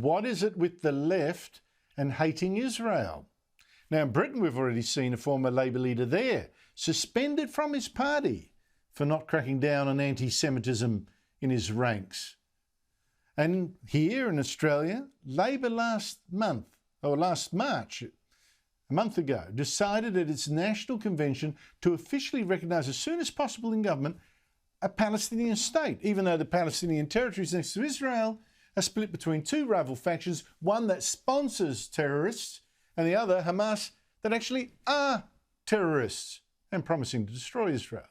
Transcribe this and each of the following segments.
What is it with the left and hating Israel? Now, in Britain, we've already seen a former Labor leader there suspended from his party for not cracking down on anti-Semitism in his ranks. And here in Australia, Labor last March, a month ago, decided at its national convention to officially recognise as soon as possible in government a Palestinian state, even though the Palestinian territories next to Israel are split between two rival factions, one that sponsors terrorists and the other, Hamas, that actually are terrorists and promising to destroy Israel.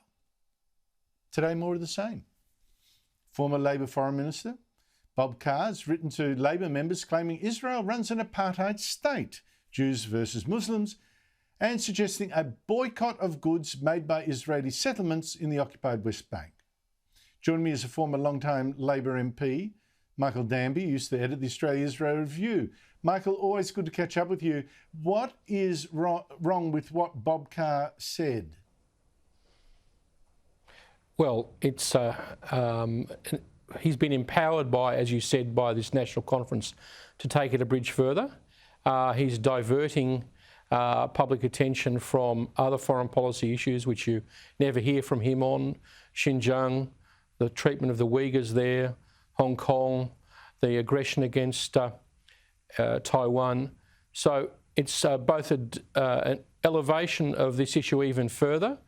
Today, more of the same. Former Labor Foreign Minister Bob Carr has written to Labor members claiming Israel runs an apartheid state, Jews versus Muslims, and suggesting a boycott of goods made by Israeli settlements in the occupied West Bank. Joining me is a former long-time Labor MP, Michael Danby, used to edit the Australia-Israel Review. Michael, always good to catch up with you. What is wrong with what Bob Carr said? Well, it's he's been empowered by, as you said, by this national conference to take it a bridge further. He's diverting public attention from other foreign policy issues, which you never hear from him on: Xinjiang, the treatment of the Uighurs there, Hong Kong, the aggression against Taiwan. So it's both an elevation of this issue even further,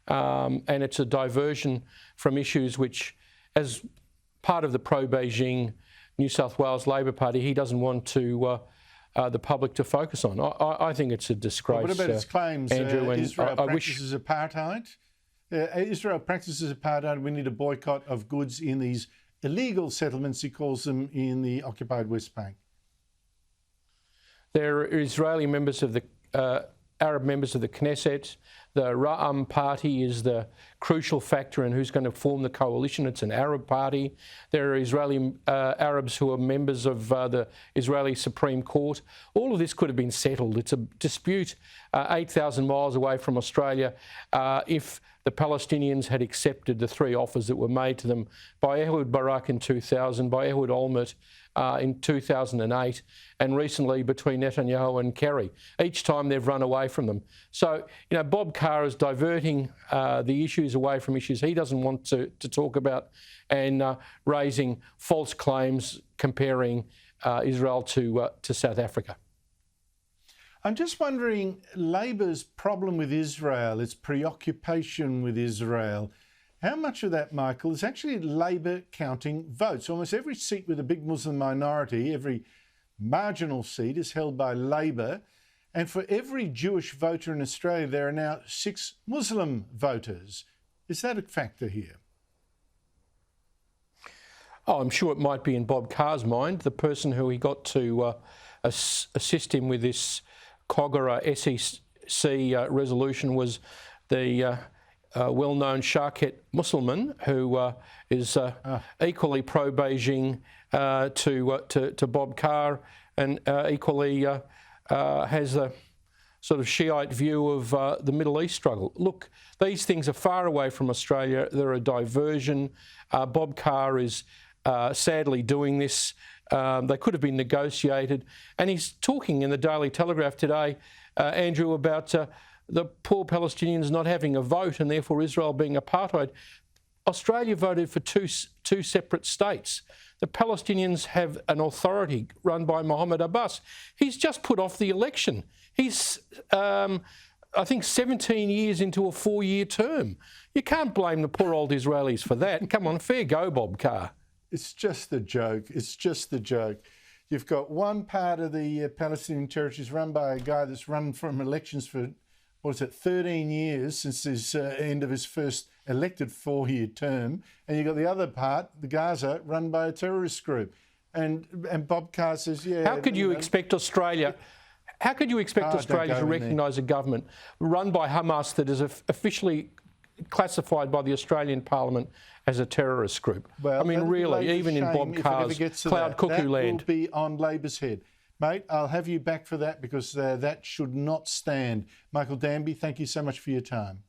and it's a diversion from issues which, as part of the pro-Beijing New South Wales Labor Party, he doesn't want to the public to focus on. I think it's a disgrace. Well, what about his claims, Andrew, Israel practices apartheid? Israel practices apartheid. We need a boycott of goods in these illegal settlements, he calls them, in the occupied West Bank. There are Israeli members of the Arab members of the Knesset. The Ra'am party is the crucial factor in who's going to form the coalition. It's an Arab party. There are Israeli Arabs who are members of the Israeli Supreme Court. All of this could have been settled. It's a dispute 8,000 miles away from Australia. If the Palestinians had accepted the three offers that were made to them by Ehud Barak in 2000, by Ehud Olmert in 2008, and recently between Netanyahu and Kerry. Each time they've run away from them. So, you know, Bob Carr is diverting the issues away from issues he doesn't want to talk about, and raising false claims comparing Israel to South Africa. I'm just wondering, Labor's problem with Israel, its preoccupation with Israel, how much of that, Michael, is actually Labor counting votes? Almost every seat with a big Muslim minority, every marginal seat is held by Labor. And for every Jewish voter in Australia, there are now 6 Muslim voters. Is that a factor here? Oh, I'm sure it might be in Bob Carr's mind. The person who he got to assist him with this Kogarah SEC resolution was the well-known Sharket Musselman, who is equally pro-Beijing to Bob Carr, and equally has a sort of Shiite view of the Middle East struggle. Look, these things are far away from Australia. They're a diversion. Bob Carr is sadly doing this. They could have been negotiated. And he's talking in the Daily Telegraph today, Andrew, about the poor Palestinians not having a vote and therefore Israel being apartheid. Australia voted for two separate states. The Palestinians have an authority run by Mohammed Abbas. He's just put off the election. He's, I think, 17 years into a 4-year term. You can't blame the poor old Israelis for that. Come on, fair go, Bob Carr. It's just a joke. It's just a joke. You've got one part of the Palestinian territories run by a guy that's run from elections for, 13 years since his end of his first elected 4-year term. And you've got the other part, the Gaza, run by a terrorist group. And Bob Carr says, yeah... How could you expect Australia... How could you expect Australia to recognise a government run by Hamas that is officially classified by the Australian Parliament as a terrorist group? Well, I mean, really, even in Bob Carr's cloud cuckoo land. That will be on Labor's head. Mate, I'll have you back for that, because that should not stand. Michael Danby, thank you so much for your time.